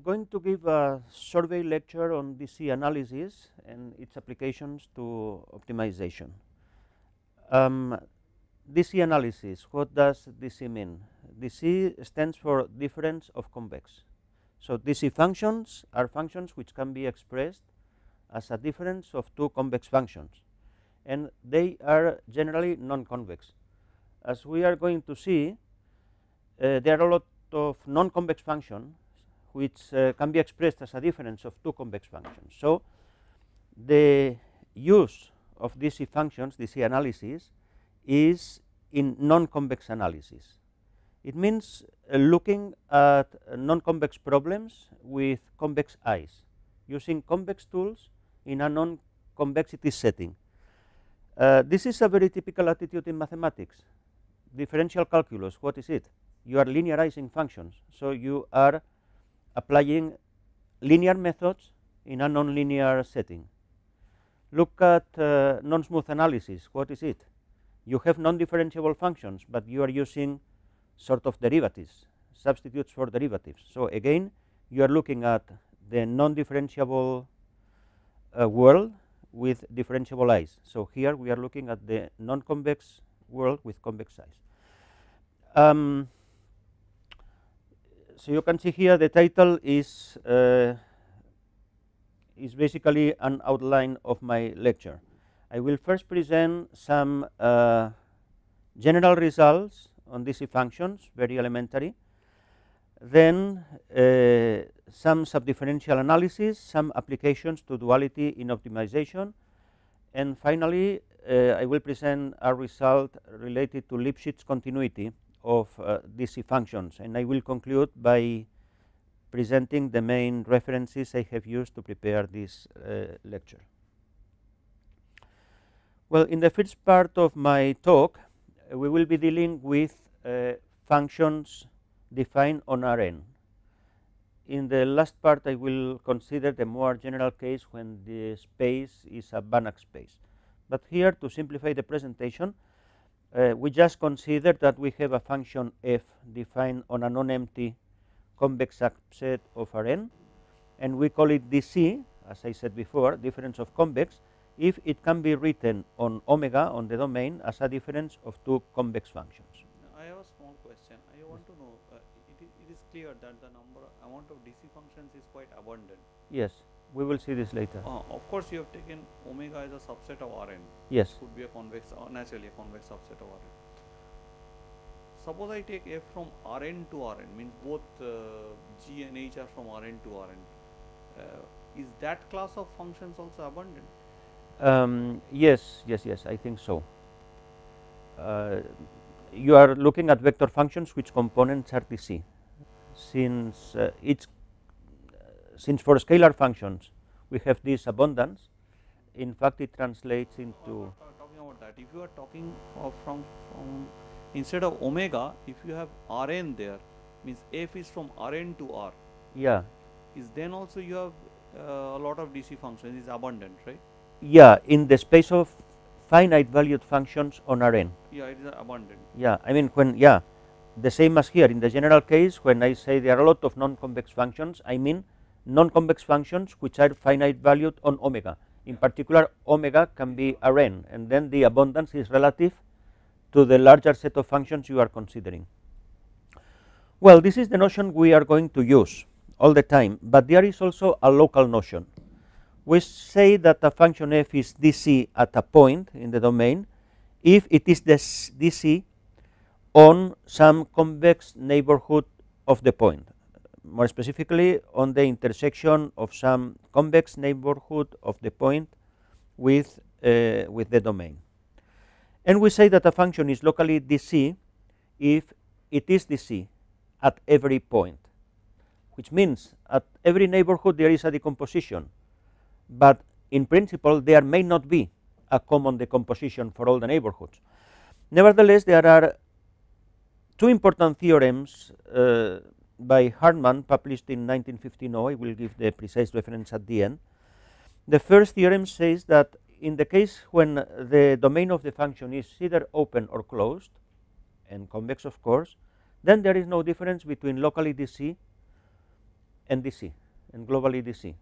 I'm going to give a survey lecture on DC analysis and its applications to optimization. DC analysis, what does DC mean? DC stands for difference of convex. So DC functions are functions which can be expressed as a difference of two convex functions, and they are generally non-convex. As we are going to see, there are a lot of non-convex functions which can be expressed as a difference of two convex functions. So the use of DC functions, DC analysis, is in non-convex analysis. It means looking at non-convex problems with convex eyes, using convex tools in a non-convexity setting. This is a very typical attitude in mathematics. Differential calculus, what is it? You are linearizing functions, so you are applying linear methods in a nonlinear setting. Look at non-smooth analysis, what is it? You have non-differentiable functions, but you are using sort of derivatives, substitutes for derivatives. So again, you are looking at the non-differentiable world with differentiable eyes. So here we are looking at the non-convex world with convex eyes. So you can see here the title is basically an outline of my lecture. I will first present some general results on DC functions, very elementary. Then some subdifferential analysis, some applications to duality in optimization, and finally I will present a result related to Lipschitz continuity of DC functions, and I will conclude by presenting the main references I have used to prepare this lecture. Well, in the first part of my talk, we will be dealing with functions defined on Rn. In the last part, I will consider the more general case when the space is a Banach space. But here, to simplify the presentation, we just consider that we have a function f defined on a non-empty convex subset of Rn, and we call it DC, as I said before, difference of convex, if it can be written on omega on the domain as a difference of two convex functions. I have a small question. I want to know, it is clear that the amount of DC functions is quite abundant. Yes, we will see this later. Of course, you have taken omega as a subset of Rn. Yes. Could be a convex, naturally a convex subset of Rn. Suppose I take f from Rn to Rn, means both G and H are from Rn to Rn. Is that class of functions also abundant? Yes, I think so. You are looking at vector functions which components are DC. Since for scalar functions we have this abundance, in fact it translates into. Talking about that, if you are talking from instead of omega, if you have Rn there, means f is from Rn to R. Yeah. Is then also you have a lot of DC functions, is abundant, right? Yeah, in the space of finite valued functions on Rn. Yeah, it is abundant. Yeah, I mean when, yeah, the same as here in the general case, when I say there are a lot of non-convex functions, I mean non-convex functions which are finite valued on omega. In particular, omega can be Rn, and then the abundance is relative to the larger set of functions you are considering. Well, this is the notion we are going to use all the time, but there is also a local notion. We say that a function f is DC at a point in the domain if it is this DC on some convex neighborhood of the point, more specifically on the intersection of some convex neighborhood of the point with the domain. And we say that a function is locally DC if it is DC at every point, which means at every neighborhood there is a decomposition, but in principle there may not be a common decomposition for all the neighborhoods. Nevertheless, there are two important theorems by Hartman published in 1915. I will give the precise reference at the end. The first theorem says that in the case when the domain of the function is either open or closed, and convex of course, then there is no difference between locally DC and DC, and globally DC.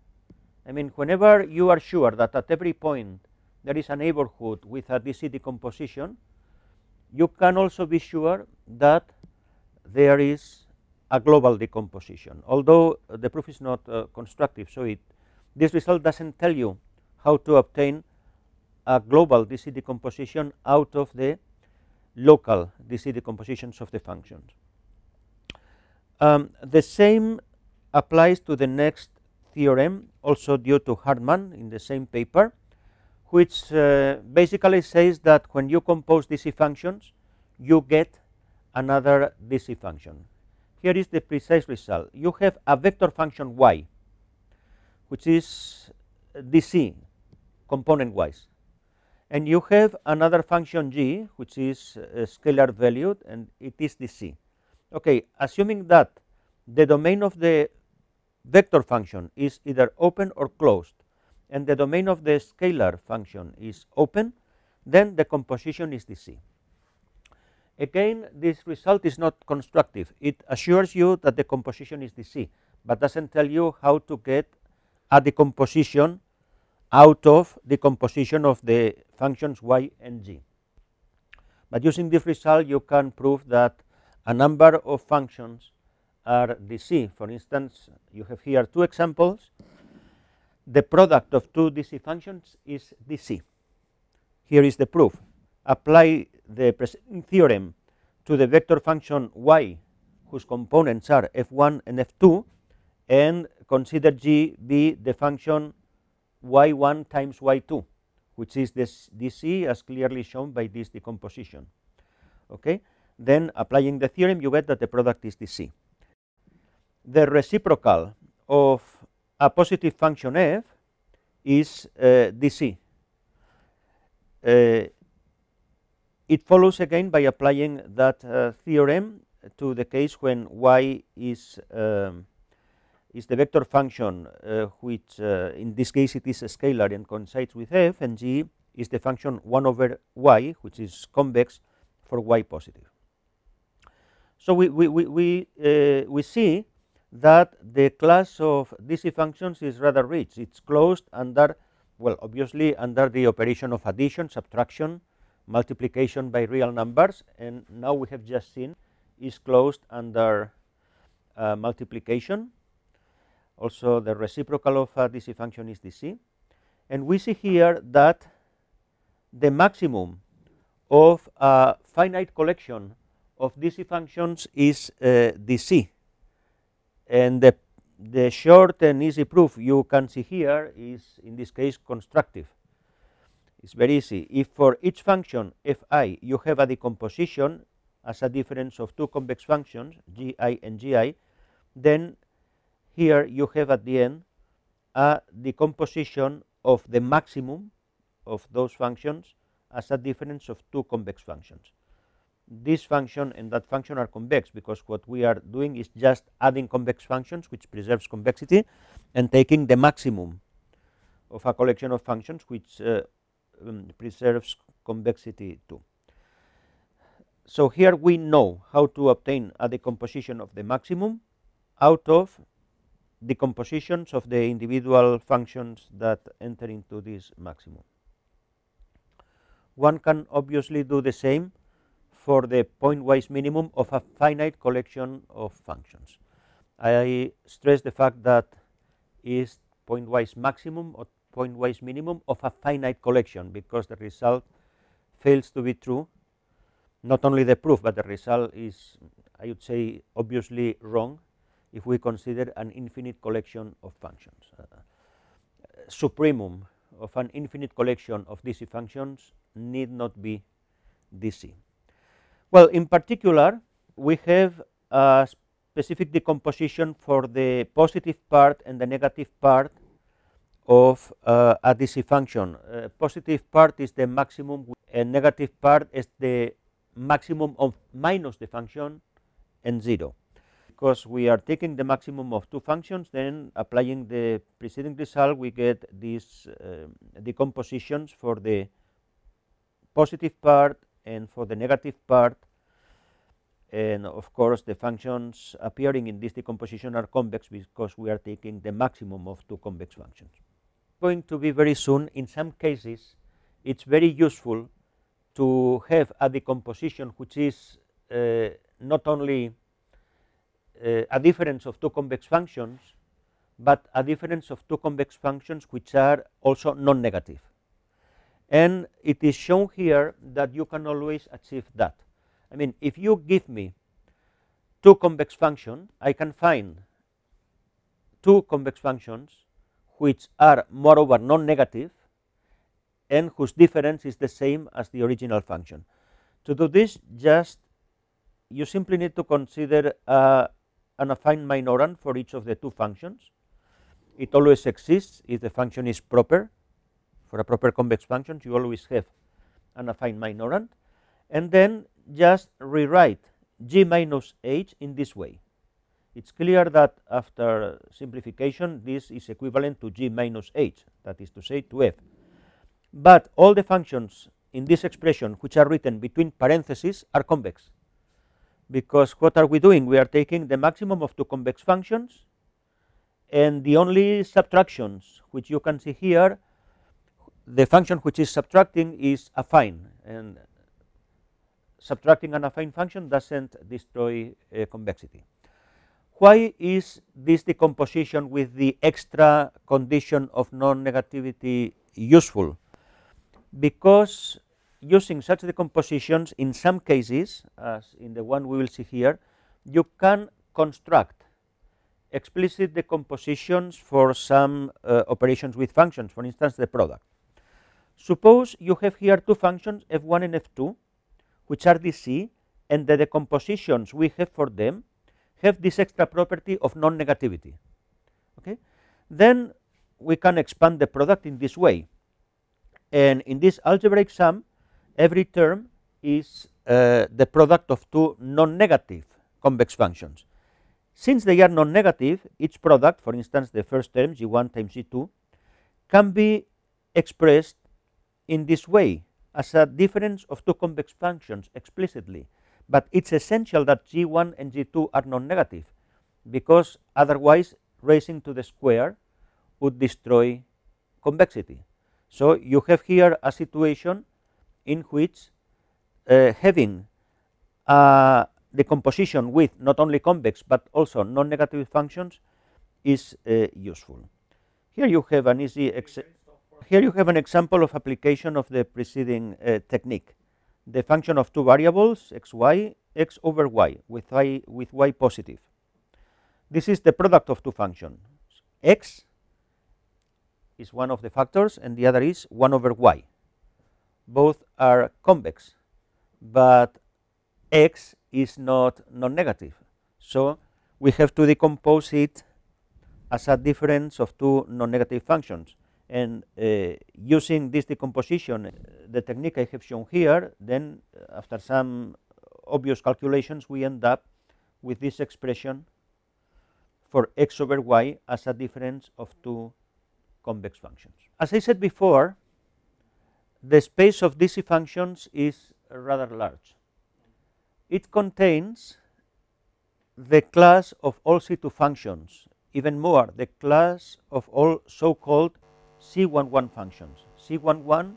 I mean, whenever you are sure that at every point there is a neighborhood with a DC decomposition, you can also be sure that there is a global decomposition, although the proof is not constructive. So this result doesn't tell you how to obtain a global DC decomposition out of the local DC decompositions of the functions. The same applies to the next theorem, also due to Hartman in the same paper, which basically says that when you compose DC functions, you get another DC function. Here is the precise result. You have a vector function y, which is DC component-wise, and you have another function g, which is scalar valued, and it is DC. Okay, assuming that the domain of the vector function is either open or closed, and the domain of the scalar function is open, then the composition is DC. Again, this result is not constructive. It assures you that the composition is DC, but doesn't tell you how to get a decomposition out of the composition of the functions y and g. But using this result, you can prove that a number of functions are DC. For instance, you have here two examples. The product of two DC functions is DC. Here is the proof. Apply the preceding theorem to the vector function y, whose components are f1 and f2, and consider g be the function y1 times y2, which is this DC as clearly shown by this decomposition. Okay? Then applying the theorem, you get that the product is DC. The reciprocal of a positive function f is DC. It follows again by applying that theorem to the case when y is the vector function, which in this case it is a scalar and coincides with f, and g is the function 1 over y, which is convex for y positive. So we see that the class of DC functions is rather rich. It's closed under, well, obviously under the operation of addition, subtraction, multiplication by real numbers, and now we have just seen is closed under multiplication. Also, the reciprocal of a DC function is DC, and we see here that the maximum of a finite collection of DC functions is DC, and the short and easy proof you can see here is in this case constructive. It's very easy. If for each function fi you have a decomposition as a difference of two convex functions gi and gi, then here you have at the end a decomposition of the maximum of those functions as a difference of two convex functions. This function and that function are convex because what we are doing is just adding convex functions, which preserves convexity, and taking the maximum of a collection of functions which preserves convexity too. So here we know how to obtain a decomposition of the maximum out of decompositions of the individual functions that enter into this maximum. One can obviously do the same for the pointwise minimum of a finite collection of functions. I stress the fact that is pointwise maximum or pointwise minimum of a finite collection, because the result fails to be true. Not only the proof, but the result is, I would say, obviously wrong if we consider an infinite collection of functions. Supremum of an infinite collection of DC functions need not be DC. Well, in particular, we have a specific decomposition for the positive part and the negative part of a DC function. Positive part is the maximum, and negative part is the maximum of minus the function and 0. Because we are taking the maximum of two functions, then applying the preceding result, we get these decompositions for the positive part and for the negative part And of course, the functions appearing in this decomposition are convex because we are taking the maximum of two convex functions. Going to be very soon, in some cases, it's very useful to have a decomposition which is not only a difference of two convex functions, but a difference of two convex functions which are also non-negative. And it is shown here that you can always achieve that. I mean, if you give me two convex functions, I can find two convex functions which are moreover non-negative and whose difference is the same as the original function. To do this, just you simply need to consider an affine minorand for each of the two functions. It always exists if the function is proper. For a proper convex function, you always have an affine minorand, and then just rewrite g minus h in this way. It's clear that after simplification, this is equivalent to g minus h, that is to say, to f. But all the functions in this expression which are written between parentheses are convex, because what are we doing? We are taking the maximum of two convex functions, and the only subtractions which you can see here, the function which is subtracting is affine, and subtracting an affine function doesn't destroy convexity. Why is this decomposition with the extra condition of non-negativity useful? Because using such decompositions, in some cases, as in the one we will see here, you can construct explicit decompositions for some operations with functions, for instance, the product. Suppose you have here two functions, f1 and f2, which are DC, and the decompositions we have for them have this extra property of non-negativity. Okay? Then we can expand the product in this way. And in this algebraic sum, every term is the product of two non-negative convex functions. Since they are non-negative, each product, for instance, the first term, g1 times g2, can be expressed in this way as a difference of two convex functions explicitly. But it's essential that g1 and g2 are non-negative, because otherwise raising to the square would destroy convexity. So you have here a situation in which having the composition with not only convex but also non-negative functions is useful. Here you have an example of application of the preceding technique. The function of two variables, xy, x over y, with y positive. This is the product of two functions. X is one of the factors and the other is 1 over y. Both are convex, but x is not non-negative. So we have to decompose it as a difference of two non-negative functions. And using this decomposition, the technique I have shown here, then after some obvious calculations, we end up with this expression for x over y as a difference of two convex functions. As I said before, the space of DC functions is rather large. It contains the class of all C2 functions, even more, the class of all so-called C11 functions. C11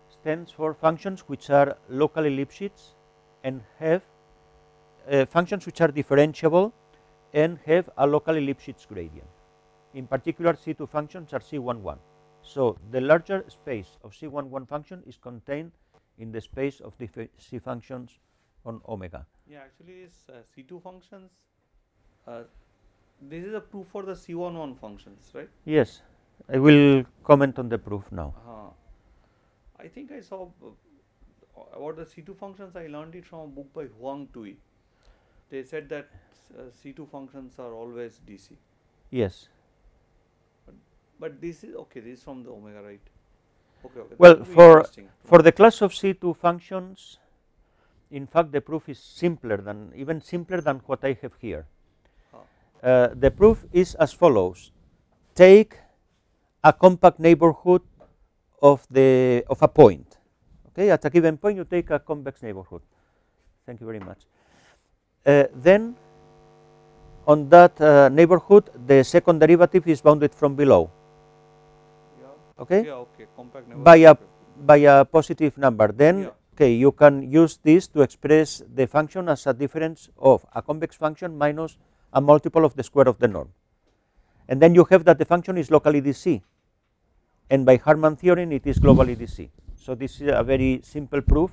stands for functions which are locally Lipschitz and have functions which are differentiable and have a locally Lipschitz gradient. In particular, C2 functions are C11. So the larger space of C11 function is contained in the space of the C functions on omega. Yeah, actually, C2 functions. This is a proof for the C11 functions, right? Yes, I will comment on the proof now. I think I saw about the C2 functions. I learned it from a book by Huang Tui. They said that C2 functions are always DC. Yes. But this is okay. This is from the omega, right? Okay. Well, for the class of C2 functions, in fact, the proof is even simpler than what I have here. The proof is as follows: take a compact neighborhood of a point. Okay, at a given point, you take a convex neighborhood. Thank you very much. then on that neighborhood the second derivative is bounded from below. Yeah. Okay? Yeah, okay. Compact neighborhood. By a positive number. Then Yeah. okay, you can use this to express the function as a difference of a convex function minus a multiple of the square of the norm. And then you have that the function is locally DC. And by Hartman theorem it is globally DC. So this is a very simple proof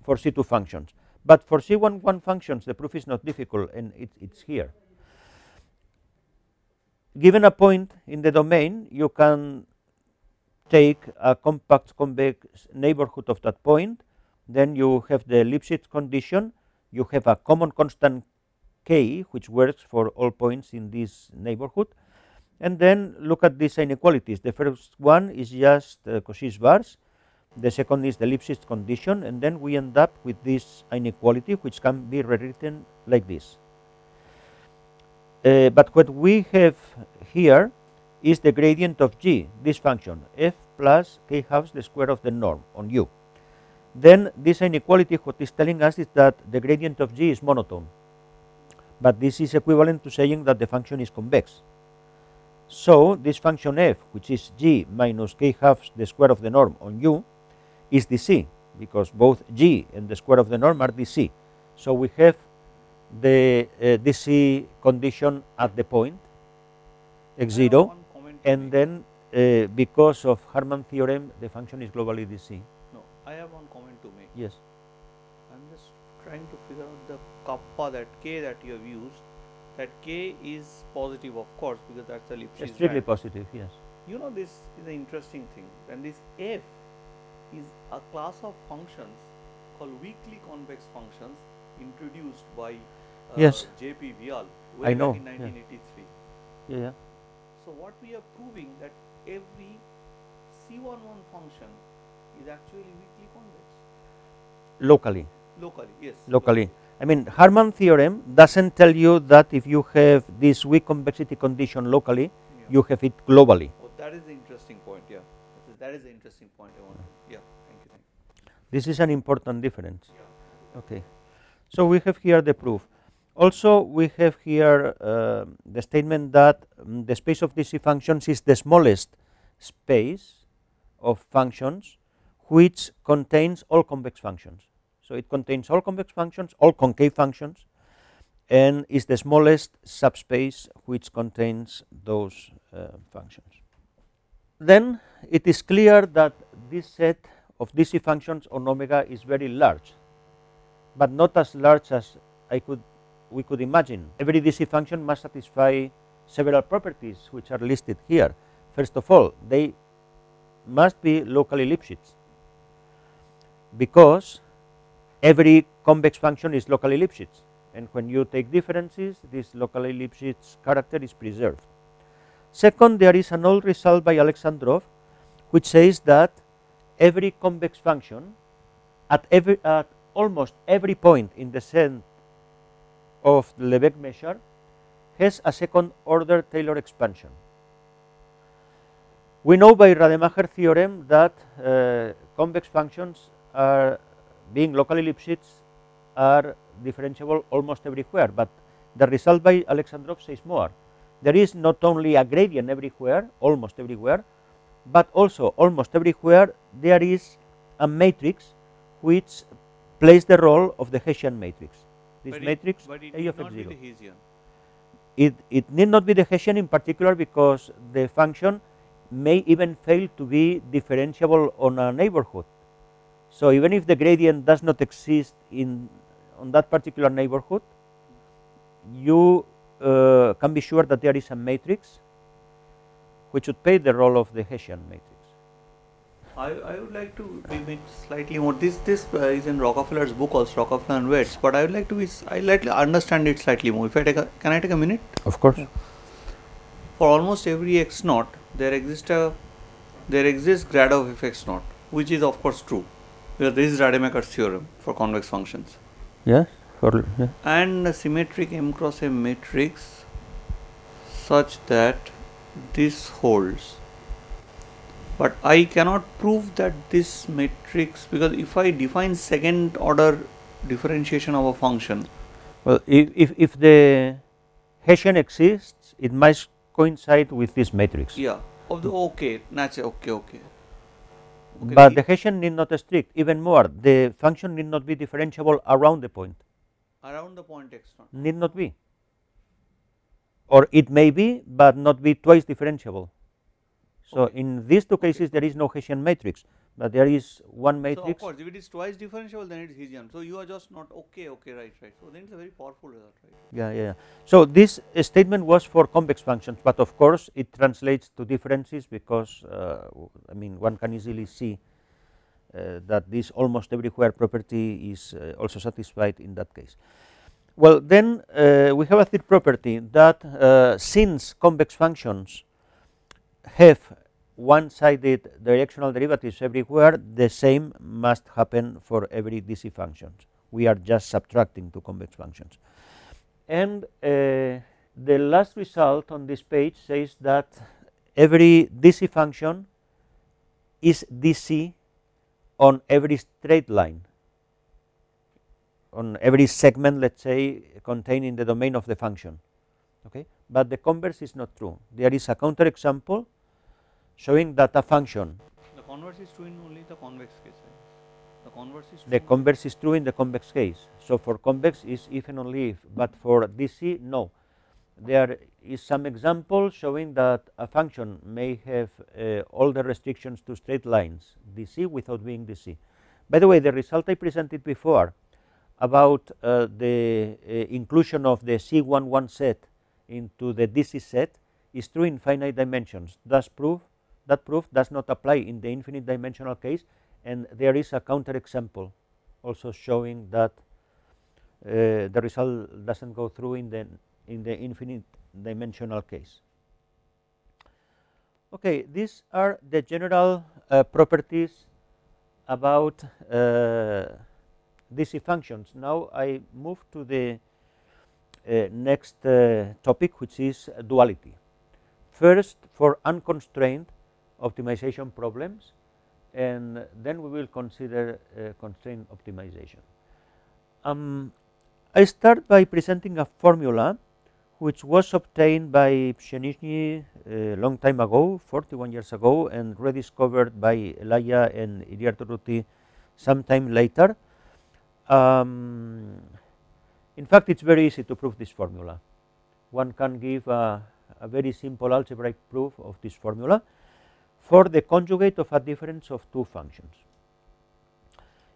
for C2 functions. But for C11 functions the proof is not difficult, and it's here. Given a point in the domain, you can take a compact convex neighborhood of that point, then you have the Lipschitz condition, you have a common constant k which works for all points in this neighborhood, and then look at these inequalities. The first one is just Cauchy's bars, the second is the Lipschitz condition, and then we end up with this inequality which can be rewritten like this. But what we have here is the gradient of g, this function, f plus k halves the square of the norm on u. Then this inequality, what is telling us is that the gradient of g is monotone. But this is equivalent to saying that the function is convex. So this function f, which is g minus k halves the square of the norm on u, is DC, because both g and the square of the norm are DC. So we have the DC condition at the point x0, and then because of Hartman theorem the function is globally DC. No, I have one comment to make. Yes. I'm just trying to figure out the kappa, that k that you have used. That k is positive, of course, because that's the Lipschitz. Strictly positive, yes. You know, this is an interesting thing. When this f is a class of functions called weakly convex functions introduced by yes. J.P. Vial I know. in 1983. Yeah. So what we are proving that every C11 function is actually weakly convex. Locally. Locally, yes. Locally. I mean, Hartman theorem doesn't tell you that if you have this weak convexity condition locally, Yeah. you have it globally. Oh, that is the interesting point, yeah. That is the interesting point I want to, yeah, thank you. This is an important difference. Yeah. Okay. So we have here the proof. Also, we have here the statement that the space of DC functions is the smallest space of functions which contains all convex functions. So it contains all convex functions, all concave functions, and is the smallest subspace which contains those functions. Then it is clear that this set of DC functions on omega is very large, but not as large as we could imagine. Every DC function must satisfy several properties which are listed here. First of all, they must be locally Lipschitz, because every convex function is locally Lipschitz, and when you take differences, this locally Lipschitz character is preserved. Second, there is an old result by Alexandrov which says that every convex function at almost every point in the set of the Lebesgue measure has a second order Taylor expansion. We know by Rademacher theorem that convex functions are being locally Lipschitz are differentiable almost everywhere, but the result by Alexandrov says more. There is not only a gradient everywhere, almost everywhere, but also almost everywhere there is a matrix which plays the role of the Hessian matrix. This but matrix it A of not be x0. the Hessian. It need not be the Hessian in particular, because the function may even fail to be differentiable on a neighborhood. So even if the gradient does not exist on that particular neighborhood, you can be sure that there is a matrix which would play the role of the Hessian matrix. I would like to make slightly more. This is in Rockefeller's book also, Rockefeller and Wetz, but I would like to understand it slightly more. If I can I take a minute? Of course. Yeah. For almost every x naught, there exists grad of f x naught, which is of course true, because this is Rademacher's theorem for convex functions. Yeah. And a symmetric m cross m matrix such that this holds. But I cannot prove that this matrix, because if I define second order differentiation of a function Well, if the Hessian exists, it must coincide with this matrix. Yeah. Of the okay, natural. Okay, okay. Okay, But the Hessian need not strict. Even more, the function need not be differentiable around the point. Around the point x1. Need not be. Or it may be, but not be twice differentiable. So Okay. in these two cases, there is no Hessian matrix, but there is one matrix. So of course, if it is twice differentiable, then it is Hessian. So you are just not okay, okay, right, right. So then it's a very powerful result, right? Yeah, yeah. So this statement was for convex functions, but of course it translates to differences because I mean one can easily see that this almost everywhere property is also satisfied in that case. Well, then we have a third property that since convex functions have one-sided directional derivatives everywhere, the same must happen for every DC functions. We are just subtracting two convex functions. And the last result on this page says that every DC function is DC on every straight line, on every segment, let's say, contained in the domain of the function. Okay, but the converse is not true. There is a counterexample showing that a function. The converse is true in only the convex case. Right? The converse is true. The converse is true in the convex case. So for convex is if and only if, but for DC, no. There is some example showing that a function may have all the restrictions to straight lines, DC without being DC. By the way, the result I presented before about the inclusion of the C11 set into the DC set is true in finite dimensions. That proof does not apply in the infinite dimensional case, and there is a counterexample also showing that the result doesn't go through in the infinite dimensional case. Okay, these are the general properties about DC functions. Now I move to the next topic, which is duality. First, for unconstrained optimization problems, and then we will consider constrained optimization. I start by presenting a formula which was obtained by Pshenichny a long time ago, 41 years ago, and rediscovered by Elia and Iriarte-Ruti sometime later. In fact, it's very easy to prove this formula. One can give a very simple algebraic proof of this formula for the conjugate of a difference of two functions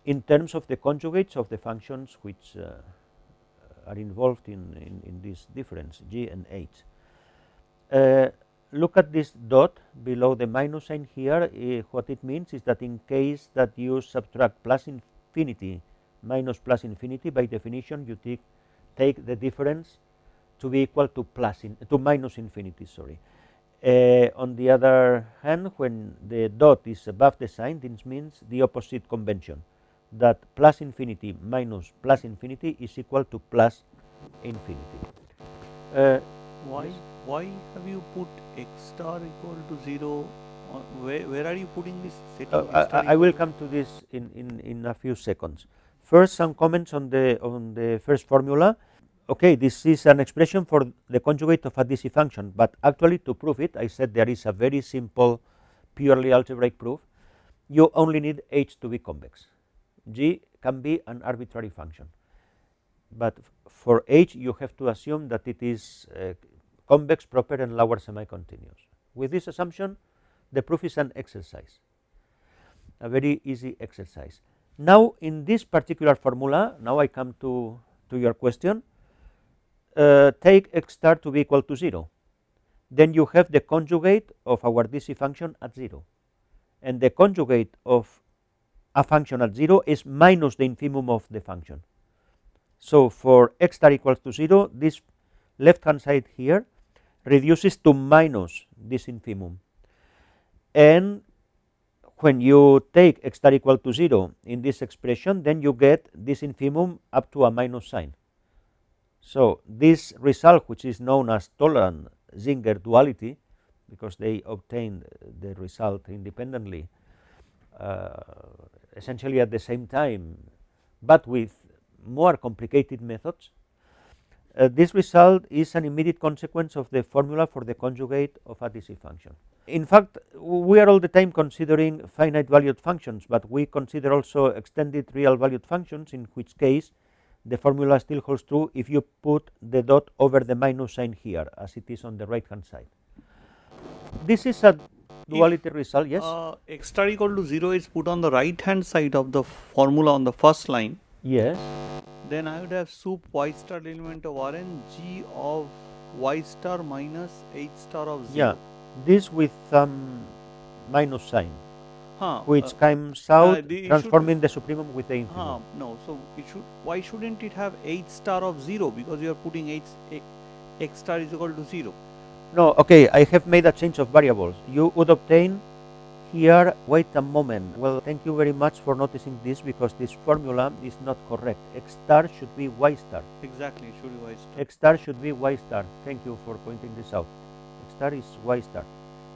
in terms of the conjugates of the functions which are involved in this difference, g and h. Look at this dot below the minus sign here. What it means is that in case that you subtract plus infinity minus plus infinity, by definition you take the difference to be equal to minus infinity. Sorry. On the other hand, when the dot is above the sign, this means the opposite convention, that plus infinity minus plus infinity is equal to plus infinity. Why have you put x star equal to 0? Where are you putting this setting? I will come to this in a few seconds. First, some comments on the first formula. Okay, this is an expression for the conjugate of a DC function, but actually to prove it, I said there is a very simple, purely algebraic proof. You only need h to be convex. G can be an arbitrary function, but for h you have to assume that it is convex, proper, and lower semi-continuous. With this assumption, the proof is an exercise, a very easy exercise. Now, in this particular formula, now I come to your question. Take x star to be equal to 0. Then you have the conjugate of our DC function at 0. And the conjugate of a function at 0 is minus the infimum of the function. So for x star equals to 0, this left-hand side here reduces to minus this infimum. And when you take x star equal to 0 in this expression, then you get this infimum up to a minus sign. So this result, which is known as TOLAND-SINGER duality, because they obtained the result independently, essentially at the same time, but with more complicated methods, this result is an immediate consequence of the formula for the conjugate of a DC function. In fact, we are all the time considering finite valued functions, but we consider also extended real valued functions, in which case the formula still holds true if you put the dot over the minus sign here, as it is on the right hand side. This is a duality result, yes? X star equal to 0 is put on the right hand side of the formula on the first line. Yes. Then I would have sup y star element of Rn g of y star minus h star of 0. Yeah, this with some minus sign, which comes out transforming the supremum with the infimum. No, so it should. Why shouldn't it have h star of 0? Because you are putting x star is equal to 0. No, okay, I have made a change of variables. You would obtain here, wait a moment. Well, thank you very much for noticing this, because this formula is not correct. X star should be y star. Exactly, it should be y star. X star should be y star. Thank you for pointing this out. X star is y star.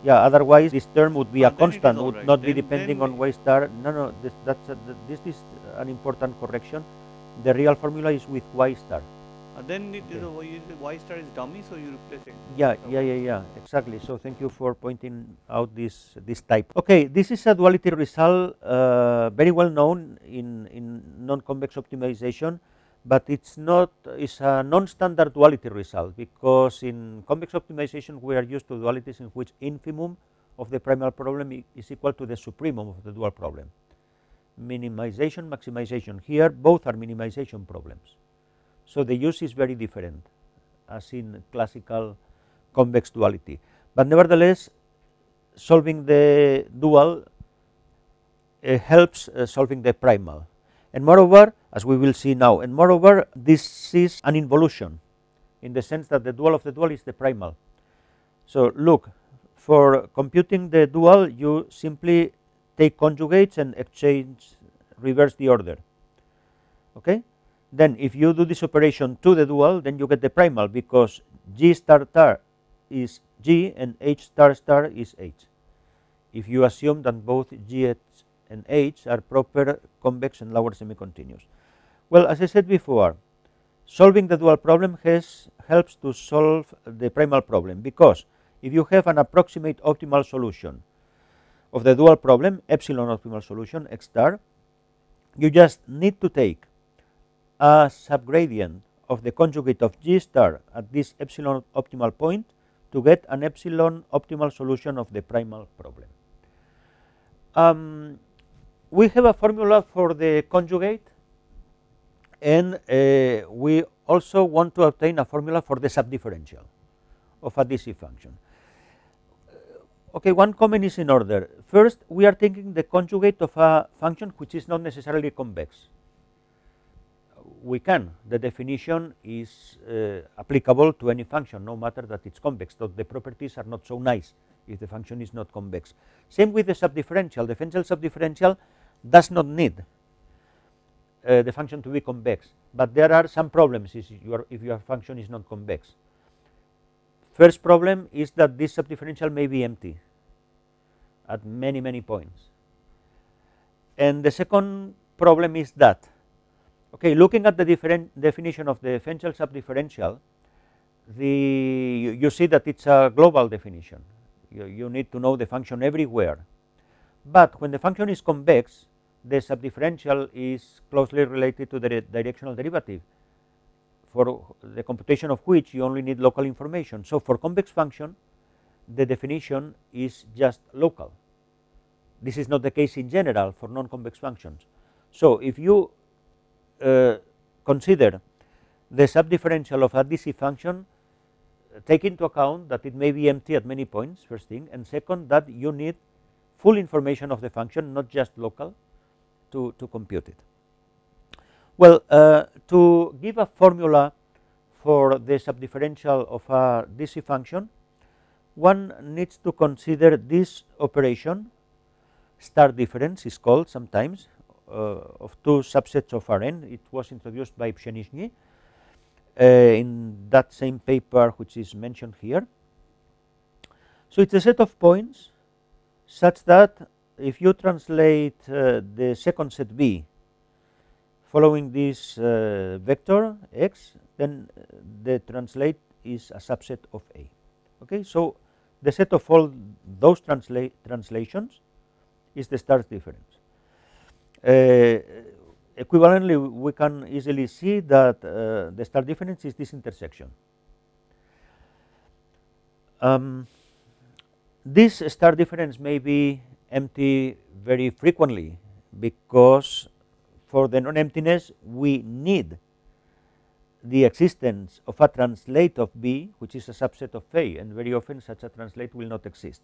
Yeah, otherwise this term would be a constant, would not be depending on y star. No, this is an important correction. The real formula is with y star. Then it is y star is dummy, so you replace it. Yeah, exactly. So thank you for pointing out this type. Okay, this is a duality result, very well known in non-convex optimization, but it's a non-standard duality result, because in convex optimization we are used to dualities in which infimum of the primal problem is equal to the supremum of the dual problem. Minimization, maximization. Here both are minimization problems. So the use is very different as in classical convex duality. But nevertheless, solving the dual helps solving the primal. And moreover, as we will see now, and moreover, this is an involution in the sense that the dual of the dual is the primal. So look, for computing the dual, you simply take conjugates and reverse the order. Okay? Then if you do this operation to the dual, then you get the primal, because G star star is G and H star star is H. If you assume that both G and H are proper convex and lower semi-continuous. Well, as I said before, solving the dual problem helps to solve the primal problem, because if you have an approximate optimal solution of the dual problem, epsilon optimal solution, X star, you just need to take a subgradient of the conjugate of G star at this epsilon optimal point to get an epsilon optimal solution of the primal problem. We have a formula for the conjugate, and we also want to obtain a formula for the subdifferential of a DC function. Okay, one comment is in order. First, we are taking the conjugate of a function which is not necessarily convex. We can. The definition is applicable to any function, no matter that it's convex, though the properties are not so nice if the function is not convex. Same with the subdifferential. The differential subdifferential does not need the function to be convex, but there are some problems if your function is not convex. First problem is that this subdifferential may be empty at many points. And the second problem is that, okay, looking at the definition of the differential subdifferential, you see that it's a global definition. You need to know the function everywhere. But when the function is convex, the subdifferential is closely related to the directional derivative, for the computation of which you only need local information. So for convex function, the definition is just local. This is not the case in general for non-convex functions. So if you consider the subdifferential of a DC function, take into account that it may be empty at many points, first thing, and second, that you need full information of the function, not just local, to compute it. Well, to give a formula for the subdifferential of a DC function, one needs to consider this operation. Star difference is called sometimes, of two subsets of Rn. It was introduced by Pshenichny in that same paper which is mentioned here. So it's a set of points such that if you translate the second set B following this vector x, then the translate is a subset of A. Okay, so the set of all those translations is the star difference. Equivalently, we can easily see that the star difference is this intersection. This star difference may be empty very frequently, because for the non-emptiness we need the existence of a translate of B, which is a subset of A, and very often such a translate will not exist.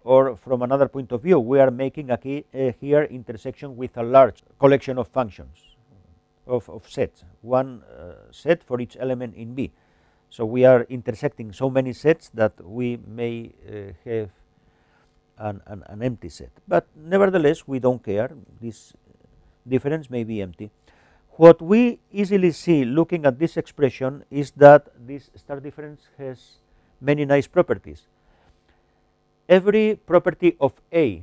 Or from another point of view, we are making here intersection with a large collection of functions, of sets, one set for each element in B. So we are intersecting so many sets that we may have an empty set. But nevertheless, we don't care. This difference may be empty. What we easily see looking at this expression is that this star difference has many nice properties. Every property of A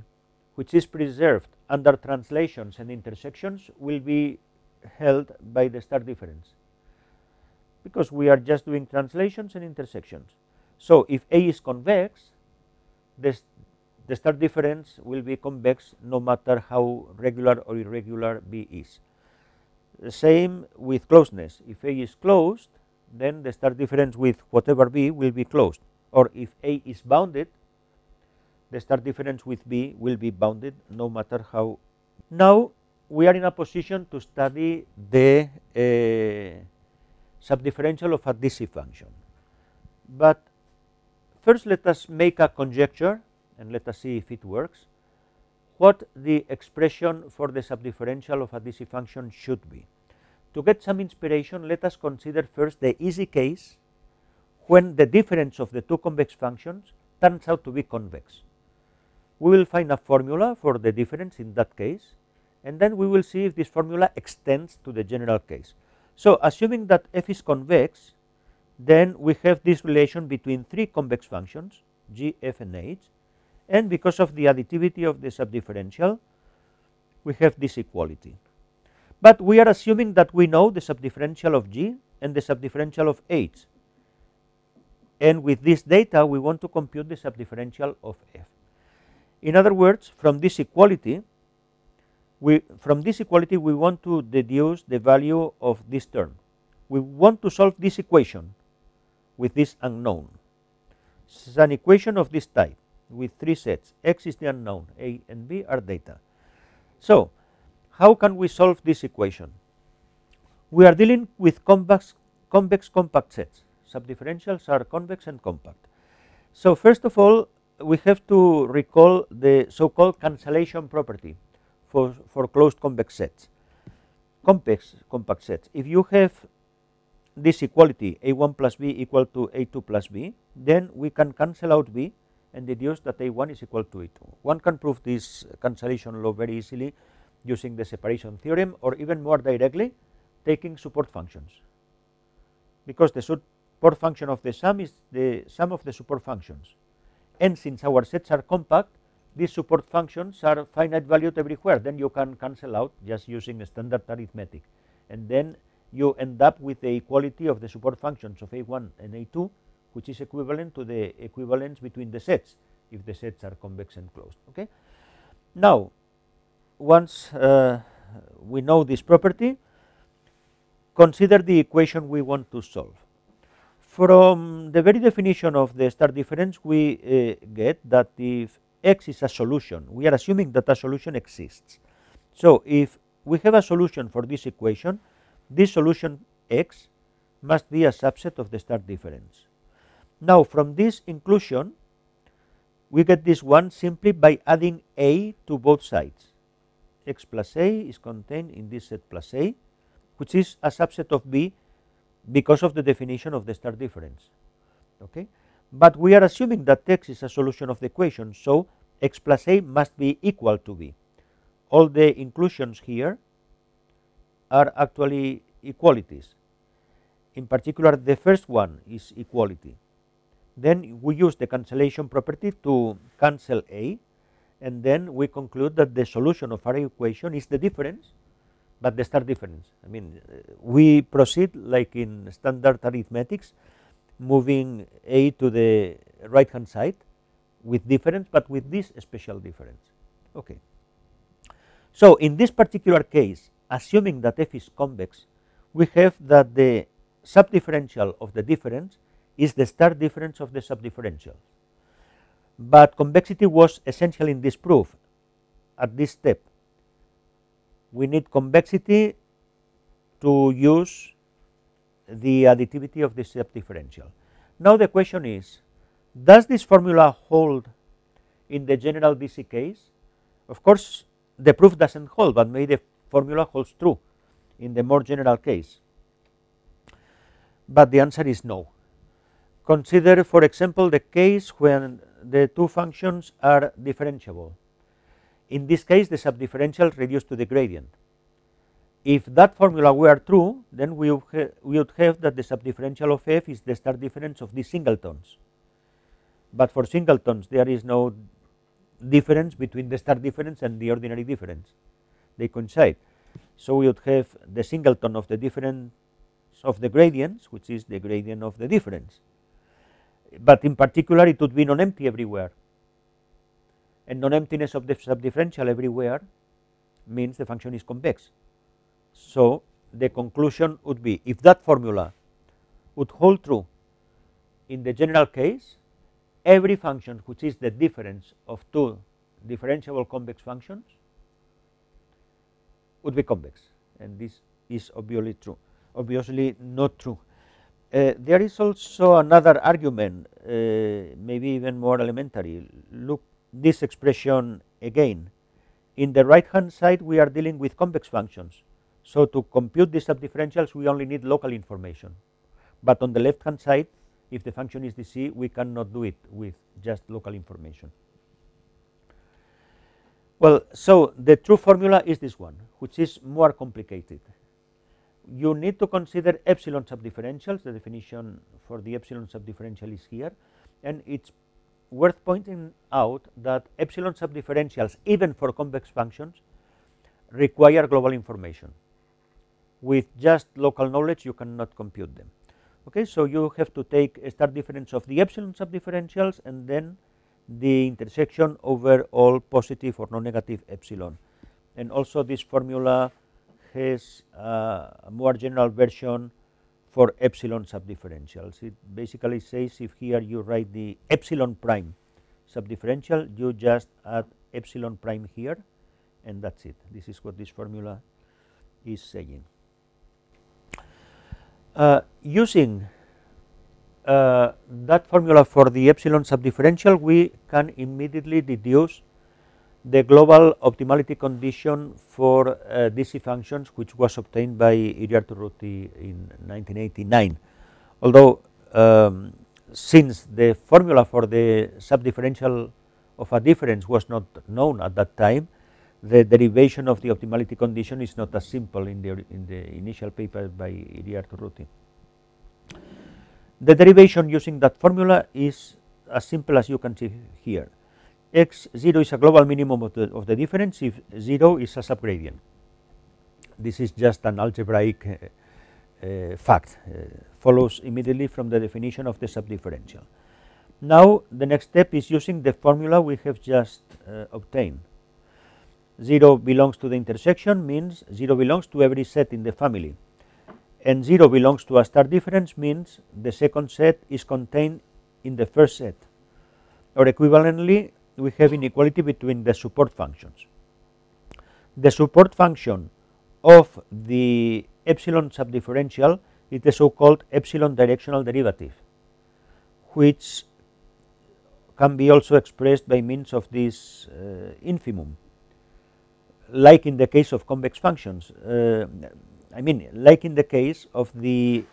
which is preserved under translations and intersections will be held by the star difference, because we are just doing translations and intersections. So if A is convex, the star difference will be convex no matter how regular or irregular B is. The same with closeness. If A is closed, then the star difference with whatever B will be closed. Or if A is bounded, the star difference with B will be bounded no matter how. Now we are in a position to study the subdifferential of a DC function. But first let us make a conjecture and let us see if it works. What the expression for the subdifferential of a DC function should be. To get some inspiration, let us consider first the easy case when the difference of the two convex functions turns out to be convex. We will find a formula for the difference in that case, and then we will see if this formula extends to the general case. So assuming that f is convex, then we have this relation between three convex functions, g, f, and h, and because of the additivity of the subdifferential, we have this equality. But we are assuming that we know the subdifferential of g and the subdifferential of h, and with this data we want to compute the subdifferential of f. In other words, from this equality we want to deduce the value of this term. We want to solve this equation with this unknown. This is an equation of this type with three sets. X is the unknown, A and B are data. So how can we solve this equation? We are dealing with convex compact sets. Subdifferentials are convex and compact. So first of all, we have to recall the so-called cancellation property for closed convex sets. Complex compact sets. If you have this equality A1 plus B equal to A2 plus B, then we can cancel out B and deduce that A1 is equal to A2. One can prove this cancellation law very easily using the separation theorem, or even more directly taking support functions, because the support function of the sum is the sum of the support functions, and since our sets are compact, these support functions are finite valued everywhere. Then you can cancel out just using standard arithmetic, and then you end up with the equality of the support functions of A1 and A2, which is equivalent to the equivalence between the sets if the sets are convex and closed. Okay. Now once we know this property, consider the equation we want to solve. From the very definition of the star difference, we get that if x is a solution, we are assuming that a solution exists. So if we have a solution for this equation, this solution x must be a subset of the star difference. Now from this inclusion, we get this one simply by adding a to both sides. X plus a is contained in this set plus a, which is a subset of B because of the definition of the star difference. Okay, but we are assuming that x is a solution of the equation, so x plus a must be equal to B. All the inclusions here are actually equalities. In particular, the first one is equality. Then we use the cancellation property to cancel a, and then we conclude that the solution of our equation is the difference but the star difference. I mean, we proceed like in standard arithmetics, moving a to the right hand side with difference, but with this special difference. Okay. So in this particular case, assuming that f is convex, we have that the subdifferential of the difference is the star difference of the subdifferential. But convexity was essential in this proof. At this step, we need convexity to use the additivity of the subdifferential. Now the question is, does this formula hold in the general DC case? Of course, the proof doesn't hold, but maybe the formula holds true in the more general case. But the answer is no. Consider, for example, the case when the two functions are differentiable. In this case, the subdifferential reduced to the gradient. If that formula were true, then we would have that the subdifferential of f is the star difference of these singletons. But for singletons, there is no difference between the star difference and the ordinary difference. They coincide. So we would have the singleton of the difference of the gradients, which is the gradient of the difference. But in particular, it would be non-empty everywhere. And non-emptiness of the subdifferential everywhere means the function is convex. So the conclusion would be, if that formula would hold true in the general case, every function which is the difference of two differentiable convex functions would be convex, and this is obviously not true. There is also another argument, maybe even more elementary. Look this expression again. In the right hand side, we are dealing with convex functions. So to compute the subdifferentials, we only need local information. But on the left hand side, if the function is DC, we cannot do it with just local information. Well, so the true formula is this one, which is more complicated. You need to consider epsilon subdifferentials. The definition for the epsilon subdifferential is here, and it's worth pointing out that epsilon subdifferentials, even for convex functions, require global information. With just local knowledge, you cannot compute them. Okay, so you have to take a star difference of the epsilon subdifferentials and then the intersection over all positive or non-negative epsilon. And also this formula has a more general version for epsilon subdifferentials. It basically says if here you write the epsilon prime subdifferential, you just add epsilon prime here, and that's it. This is what this formula is saying. Using that formula for the epsilon subdifferential, we can immediately deduce the global optimality condition for DC functions, which was obtained by Iriarte-Ruti in 1989. Although since the formula for the subdifferential of a difference was not known at that time, the derivation of the optimality condition is not as simple in the initial paper by Iriarte-Ruti. The derivation using that formula is as simple as you can see here. X0 is a global minimum of the difference if 0 is a subgradient. This is just an algebraic fact, follows immediately from the definition of the subdifferential. Now the next step is using the formula we have just obtained. 0 belongs to the intersection means 0 belongs to every set in the family, and 0 belongs to a star difference means the second set is contained in the first set, or equivalently we have inequality between the support functions. The support function of the epsilon subdifferential is the so-called epsilon directional derivative, which can be also expressed by means of this infimum, like in the case of convex functions. Like in the case of the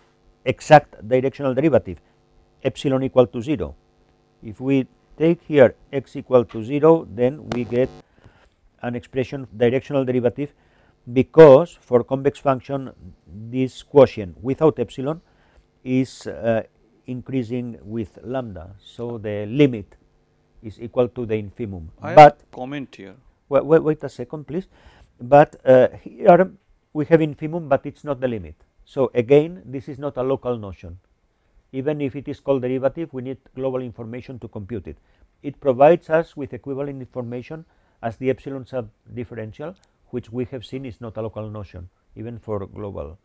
exact directional derivative, epsilon equal to 0. If we take here x equal to 0, then we get an expression directional derivative, because for convex function this quotient without epsilon is increasing with lambda, so the limit is equal to the infimum. I have a comment here. Wait a second, please. But here we have infimum, but it's not the limit. So again, this is not a local notion. Even if it is called derivative, we need global information to compute it. It provides us with equivalent information as the epsilon sub differential, which we have seen is not a local notion, even for global,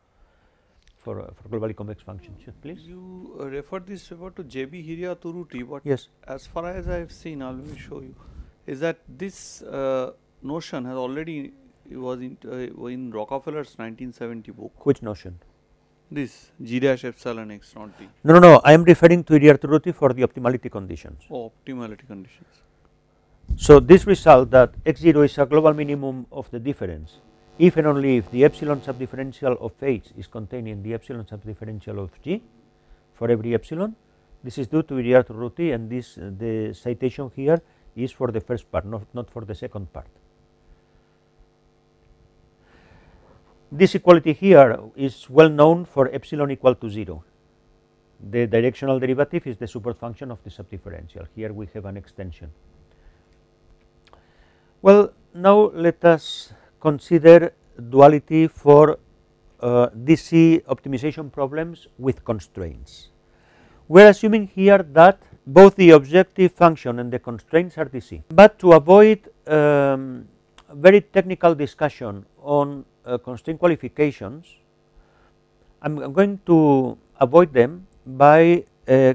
for globally convex functions. Please. You referred this paper to JB Hiria Turuti, but Yes. as far as I have seen, let me show you, is that this notion has already was in Rockefeller's 1970 book. Which notion? This G dash epsilon x not d. No. I am referring to Hiria-Turuti for the optimality conditions. Oh, optimality conditions. So this result that x0 is a global minimum of the difference if and only if the epsilon subdifferential of h is contained in the epsilon subdifferential of g for every epsilon. This is due to Hiria-Turuti, and this the citation here is for the first part, not for the second part. This equality here is well known for epsilon equal to 0. The directional derivative is the support function of the subdifferential. Here we have an extension. Well, now let us consider duality for DC optimization problems with constraints. We are assuming here that both the objective function and the constraints are DC. But to avoid very technical discussion on constraint qualifications, I'm going to avoid them by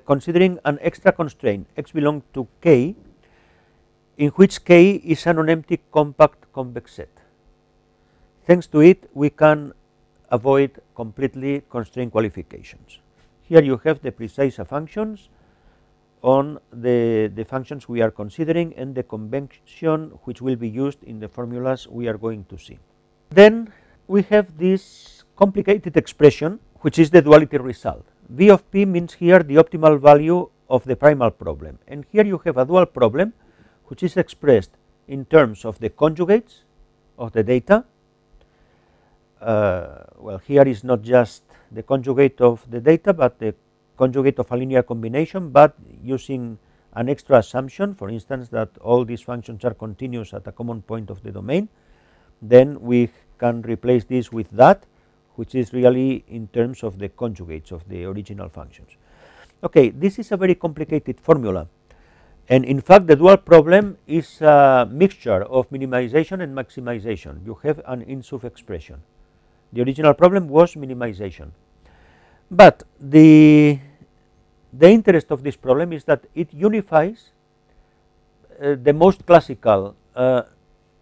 considering an extra constraint, x belongs to K, in which K is a non-empty compact convex set. Thanks to it, we can avoid completely constraint qualifications. Here you have the precise functions on the functions we are considering and the convention which will be used in the formulas we are going to see. Then we have this complicated expression, which is the duality result. V of p means here the optimal value of the primal problem, and here you have a dual problem which is expressed in terms of the conjugates of the data. Well, here is not just the conjugate of the data, but the conjugate of a linear combination, but using an extra assumption, for instance, that all these functions are continuous at a common point of the domain. Then we can replace this with that, which is really in terms of the conjugates of the original functions. Okay, this is a very complicated formula, and in fact the dual problem is a mixture of minimization and maximization. You have an INSUF expression. The original problem was minimization, but the interest of this problem is that it unifies the most classical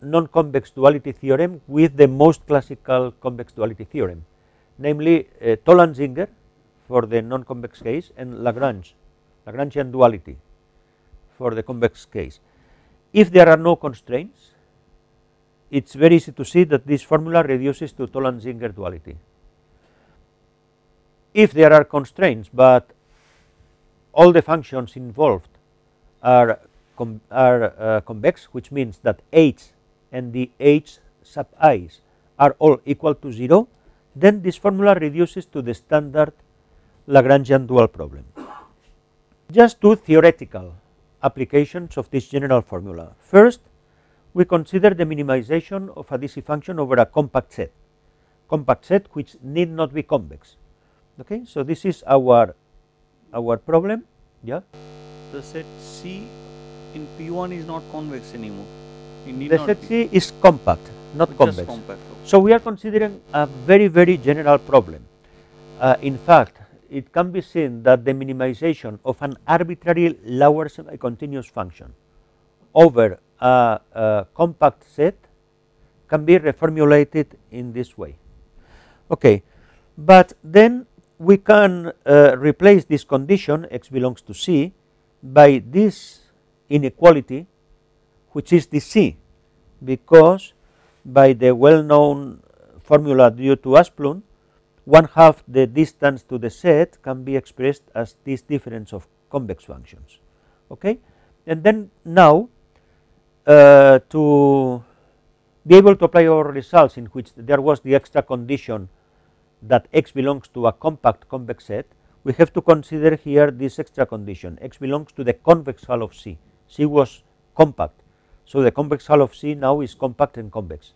non-convex duality theorem with the most classical convex duality theorem, namely TOLAND-SINGER for the non-convex case and Lagrangian duality for the convex case. If there are no constraints, it's very easy to see that this formula reduces to TOLAND-SINGER duality. If there are constraints, but all the functions involved are convex, which means that h and the h sub i's are all equal to 0, then this formula reduces to the standard Lagrangian dual problem. Just two theoretical applications of this general formula. First, we consider the minimization of a DC function over a compact set which need not be convex. Okay, so this is our problem. Yeah. The set C in P1 is not convex anymore. The set C is compact, not convex. Just compact. Okay. So we are considering a very, very general problem. In fact, it can be seen that the minimization of an arbitrary lower semi-continuous function over a compact set can be reformulated in this way. Okay, but then we can replace this condition x belongs to C by this inequality, which is the C, because by the well-known formula due to Asplund, 1/2 the distance to the set can be expressed as this difference of convex functions. Okay, and then now to be able to apply our results in which there was the extra condition that x belongs to a compact convex set, we have to consider here this extra condition, x belongs to the convex hull of C. C was compact, so the convex hull of C now is compact and convex.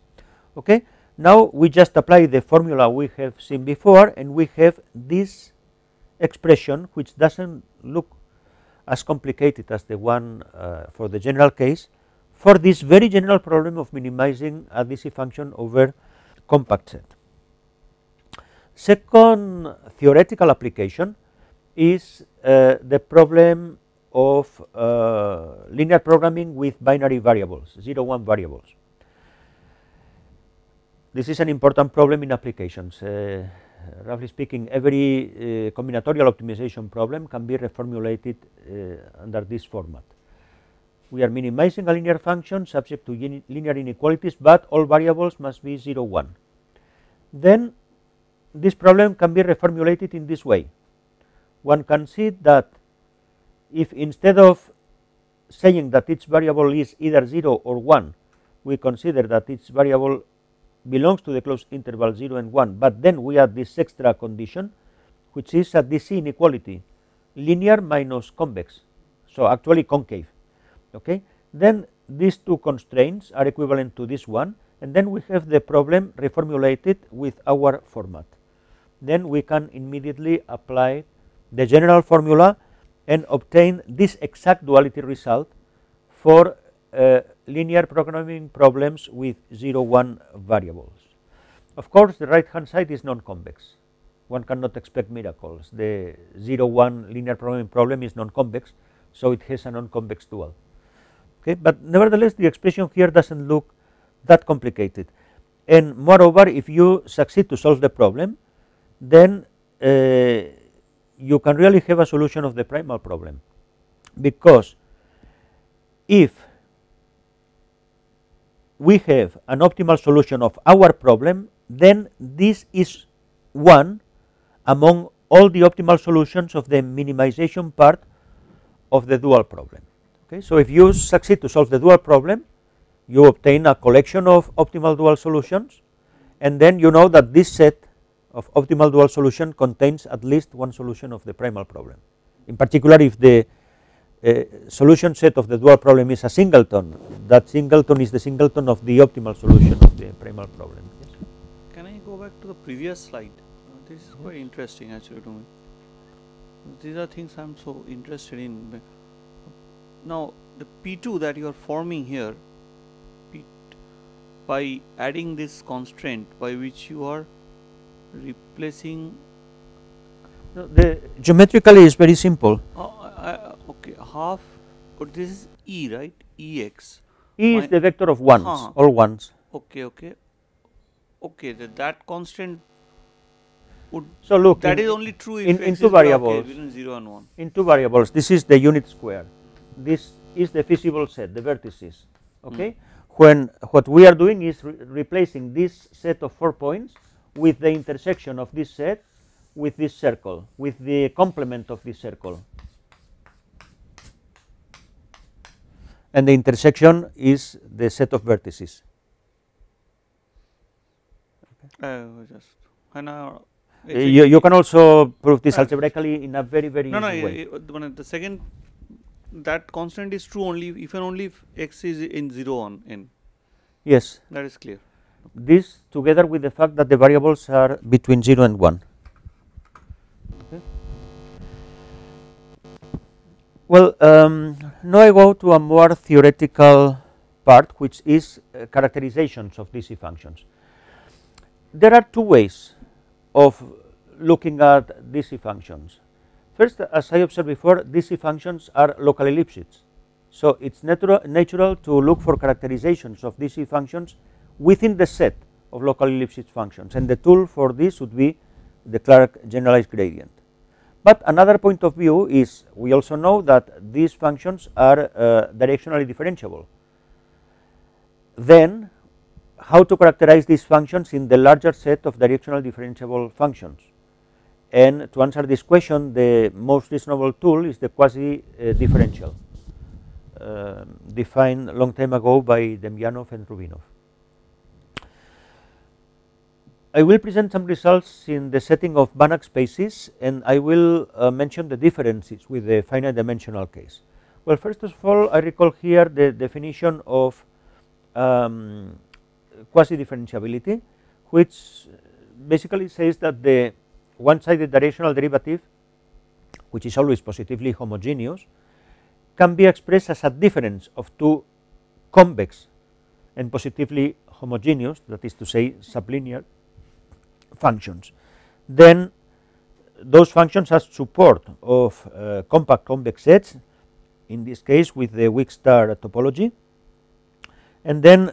Okay, Now we just apply the formula we have seen before, and we have this expression, which doesn't look as complicated as the one for the general case, for this very general problem of minimizing a DC function over compact set. Second theoretical application is the problem of linear programming with binary variables, 0-1 variables. This is an important problem in applications. Roughly speaking, every combinatorial optimization problem can be reformulated under this format. We are minimizing a linear function subject to linear inequalities, but all variables must be 0-1. Then this problem can be reformulated in this way. One can see that if instead of saying that each variable is either 0 or 1, we consider that each variable belongs to the closed interval 0 and 1, but then we add this extra condition, which is a DC inequality, linear minus convex, so actually concave. Okay, then these two constraints are equivalent to this one, and then we have the problem reformulated with our format. Then we can immediately apply the general formula and obtain this exact duality result for linear programming problems with 0-1 variables. Of course, the right hand side is non-convex. One cannot expect miracles. The 0-1 linear programming problem is non-convex, so it has a non-convex dual. Okay, but nevertheless, the expression here doesn't look that complicated. And moreover, if you succeed to solve the problem, then you can really have a solution of the primal problem, because if we have an optimal solution of our problem, then this is one among all the optimal solutions of the minimization part of the dual problem. Okay, so if you succeed to solve the dual problem, you obtain a collection of optimal dual solutions, and then you know that this set of optimal dual solution contains at least one solution of the primal problem. In particular, if the solution set of the dual problem is a singleton, that singleton is the singleton of the optimal solution of the primal problem. Yes? Can I go back to the previous slide? This is quite interesting actually to me. These are things I am so interested in. Now the P2 that you are forming here, by adding this constraint by which you are replacing. No, the geometrically is very simple. Okay, half, but this is E, right? Ex. E is the vector of ones, all ones. Okay, okay. Okay, that constant would. So look, that is only true if in two variables. Between 0 and 1. In two variables, this is the unit square. This is the feasible set, the vertices. Okay, when what we are doing is replacing this set of 4 points with the intersection of this set with this circle, with the complement of this circle, and the intersection is the set of vertices. You can also prove this algebraically in a very easy way. The second, that constant is true only if and only if x is in 0 on n. Yes, that is clear. This together with the fact that the variables are between 0 and 1. Okay. Well, now I go to a more theoretical part, which is characterizations of DC functions. There are two ways of looking at DC functions. First, as I observed before, DC functions are locally Lipschitz. So it's natural to look for characterizations of DC functions within the set of locally Lipschitz functions, and the tool for this would be the Clark generalized gradient. But another point of view is, we also know that these functions are directionally differentiable. Then, how to characterize these functions in the larger set of directional differentiable functions? And to answer this question, the most reasonable tool is the quasi-differential, defined a long time ago by Demyanov and Rubinov. I will present some results in the setting of Banach spaces, and I will mention the differences with the finite dimensional case. Well, first of all, I recall here the definition of quasi-differentiability, which basically says that the one-sided directional derivative, which is always positively homogeneous, can be expressed as a difference of two convex and positively homogeneous, that is to say sublinear functions. Then those functions have support of compact convex sets, in this case with the weak star topology, and then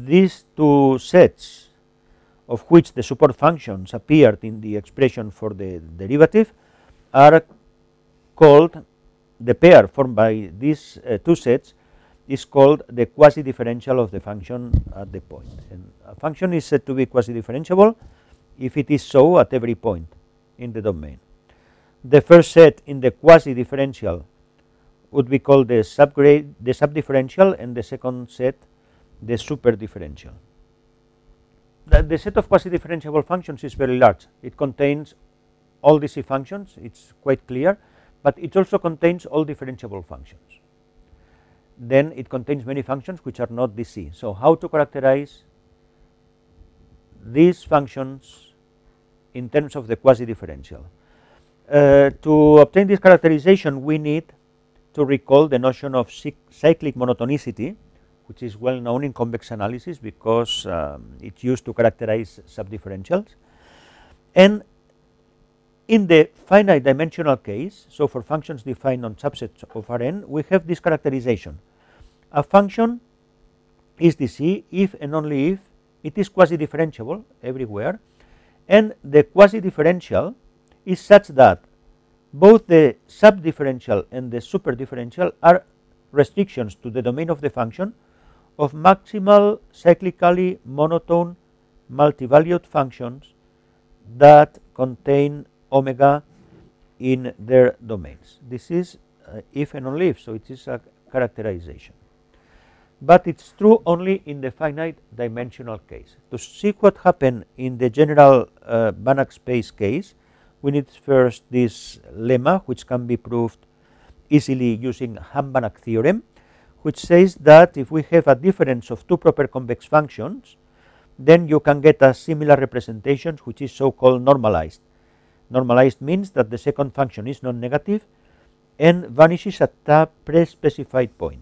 these two sets, of which the support functions appeared in the expression for the derivative, are called, the pair formed by these two sets is called the quasi-differential of the function at the point. And a function is said to be quasi-differentiable if it is so at every point in the domain. The first set in the quasi-differential would be called the subdifferential, and the second set the superdifferential. The set of quasi-differentiable functions is very large. It contains all DC functions, it's quite clear, but it also contains all differentiable functions. Then it contains many functions which are not DC. So how to characterize these functions in terms of the quasi-differential? To obtain this characterization, we need to recall the notion of cyclic monotonicity, which is well known in convex analysis because it's used to characterize subdifferentials. And in the finite dimensional case, so for functions defined on subsets of Rn, we have this characterization. A function is DC if and only if it is quasi-differentiable everywhere, and the quasi-differential is such that both the subdifferential and the superdifferential are restrictions to the domain of the function of maximal cyclically monotone multivalued functions that contain omega in their domains. This is if and only if, so it is a characterization. But it's true only in the finite dimensional case. To see what happened in the general Banach space case, we need first this lemma, which can be proved easily using Banach theorem, which says that if we have a difference of two proper convex functions, then you can get a similar representation which is so-called normalized. Normalized means that the second function is non-negative and vanishes at a pre-specified point.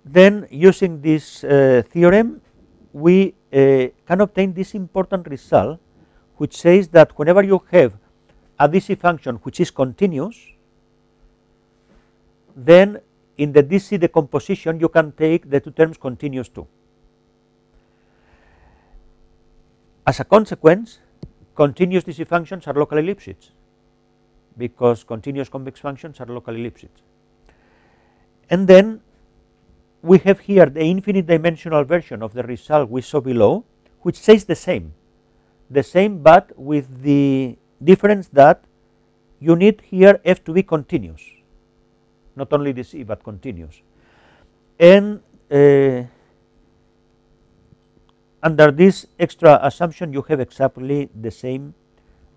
Then using this theorem, we can obtain this important result, which says that whenever you have a DC function which is continuous, then in the DC decomposition you can take the two terms continuous too. As a consequence, continuous DC functions are locally Lipschitz, because continuous convex functions are locally Lipschitz. And then we have here the infinite dimensional version of the result we saw below, which says the same but with the difference that you need here F to be continuous, not only DC but continuous. And under this extra assumption you have exactly the same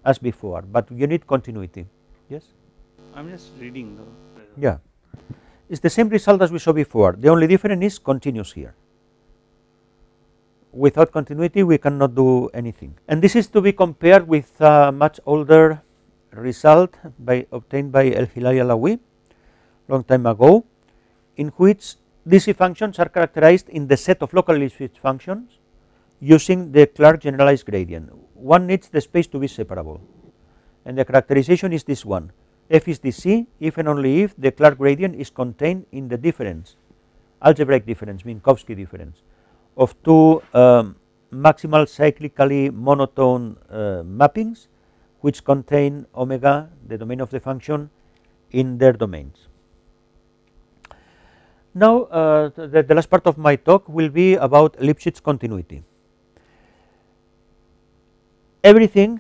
as before, but you need continuity. Yes? I'm just reading the yeah. It's the same result as we saw before. The only difference is continuous here. Without continuity we cannot do anything. And this is to be compared with a much older result obtained by El Hilali Alawi long time ago, in which DC functions are characterized in the set of locally Lipschitz functions using the Clark generalized gradient. One needs the space to be separable, and the characterization is this one. F is DC if and only if the Clark gradient is contained in the difference, algebraic difference, Minkowski difference, of two maximal cyclically monotone mappings which contain omega, the domain of the function, in their domains. Now the last part of my talk will be about Lipschitz continuity. Everything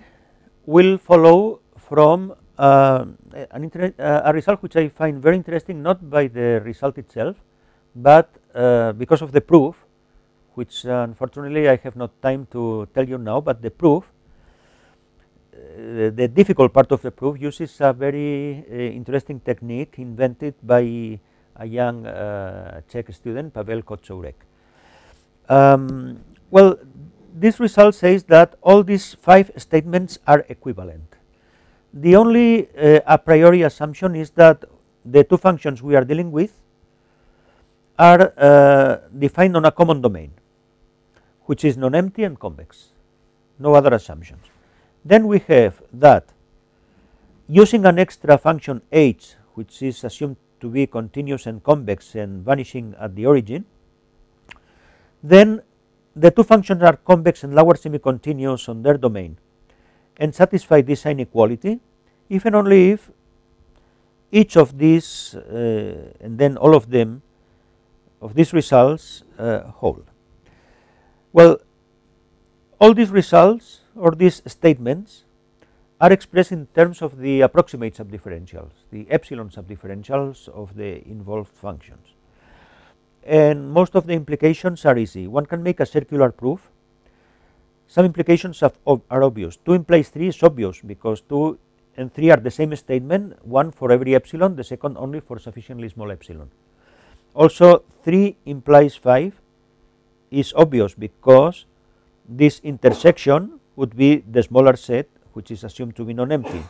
will follow from a result which I find very interesting, not by the result itself, but because of the proof, which unfortunately I have not time to tell you now, but the proof, the difficult part of the proof uses a very interesting technique invented by a young Czech student, Pavel Kocourek. Well, this result says that all these 5 statements are equivalent. The only a priori assumption is that the 2 functions we are dealing with are defined on a common domain, which is non-empty and convex. No other assumptions. Then we have that using an extra function h, which is assumed to be continuous and convex and vanishing at the origin, then the 2 functions are convex and lower semi-continuous on their domain and satisfy this sign equality if and only if each of these and then all of them of these results hold. Well, all these results or these statements are expressed in terms of the approximate subdifferentials, the epsilon subdifferentials of the involved functions. And most of the implications are easy. One can make a circular proof. Some implications are obvious. 2 implies 3 is obvious because 2 and 3 are the same statement, one for every epsilon, the second only for sufficiently small epsilon. Also 3 implies 5 is obvious because this intersection would be the smaller set, which is assumed to be non-empty.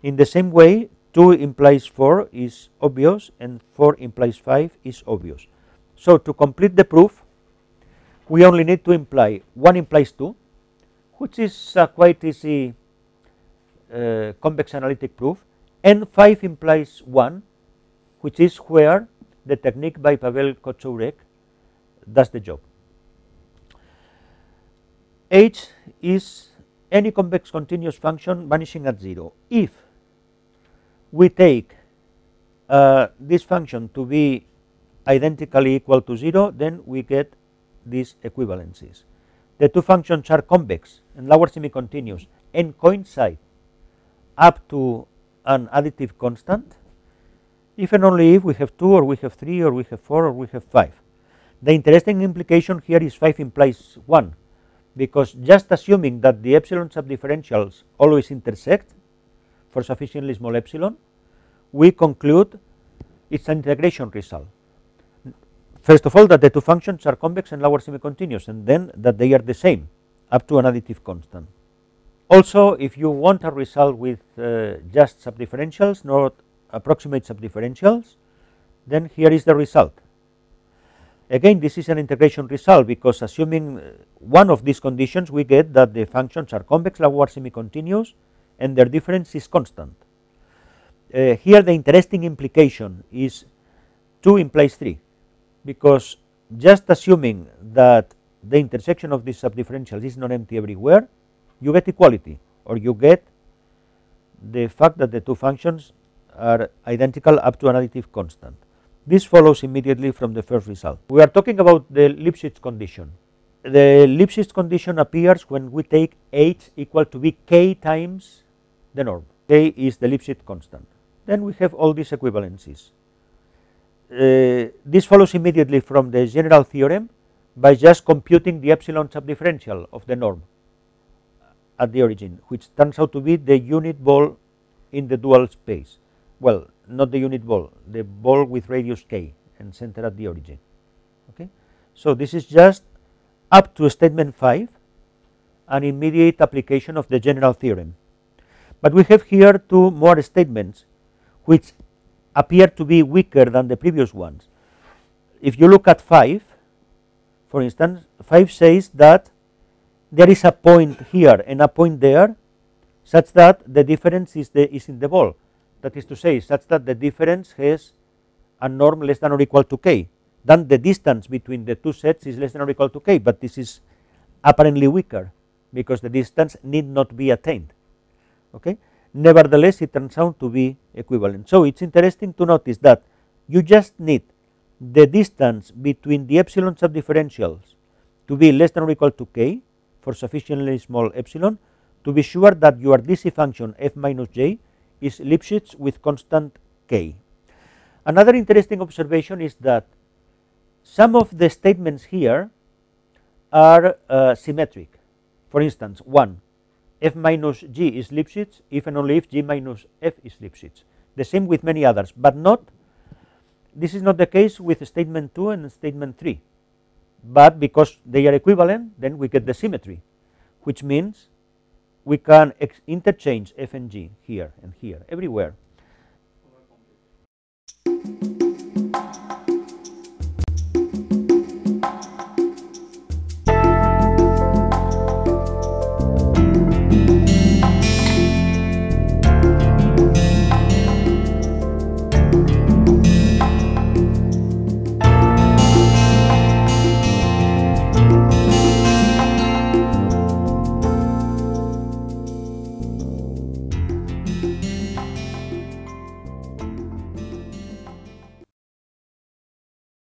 In the same way, 2 implies 4 is obvious and 4 implies 5 is obvious. So to complete the proof, we only need to imply 1 implies 2, which is a quite easy convex analytic proof, and 5 implies 1, which is where the technique by Pavel Kocourek does the job. H is any convex continuous function vanishing at 0. If we take this function to be identically equal to 0, then we get these equivalencies. The 2 functions are convex and lower semi-continuous and coincide up to an additive constant if and only if we have 2 or we have 3 or we have 4 or we have 5. The interesting implication here is 5 implies 1, because just assuming that the epsilon subdifferentials always intersect for sufficiently small epsilon, we conclude it's an integration result. First of all, that the 2 functions are convex and lower semi-continuous, and then that they are the same up to an additive constant. Also, if you want a result with just subdifferentials, not approximate subdifferentials, then here is the result. Again, this is an integration result because assuming one of these conditions, we get that the functions are convex, lower semi-continuous, and their difference is constant. Here the interesting implication is 2 implies 3, because just assuming that the intersection of these subdifferentials is non-empty everywhere, you get equality, or you get the fact that the 2 functions are identical up to an additive constant. This follows immediately from the first result. We are talking about the Lipschitz condition. The Lipschitz condition appears when we take h equal to be k times the norm. K is the Lipschitz constant. Then we have all these equivalencies. This follows immediately from the general theorem by just computing the epsilon subdifferential of the norm at the origin, which turns out to be the unit ball in the dual space. Well, not the unit ball, the ball with radius k and center at the origin. Okay, so this is just up to statement 5, an immediate application of the general theorem. But we have here 2 more statements which appear to be weaker than the previous ones. If you look at 5, for instance, 5 says that there is a point here and a point there, such that the difference is in the ball. That is to say, such that the difference has a norm less than or equal to k. Then the distance between the 2 sets is less than or equal to k, but this is apparently weaker because the distance need not be attained. Okay? Nevertheless, it turns out to be equivalent. So it's interesting to notice that you just need the distance between the epsilon subdifferentials to be less than or equal to k for sufficiently small epsilon to be sure that your DC function f minus j is Lipschitz with constant k. Another interesting observation is that some of the statements here are symmetric. For instance, 1, f minus g is Lipschitz if and only if g minus f is Lipschitz. The same with many others, but not, this is not the case with statement 2 and statement 3. but because they are equivalent, then we get the symmetry, which means we can interchange f and g here and here, everywhere. Over complete.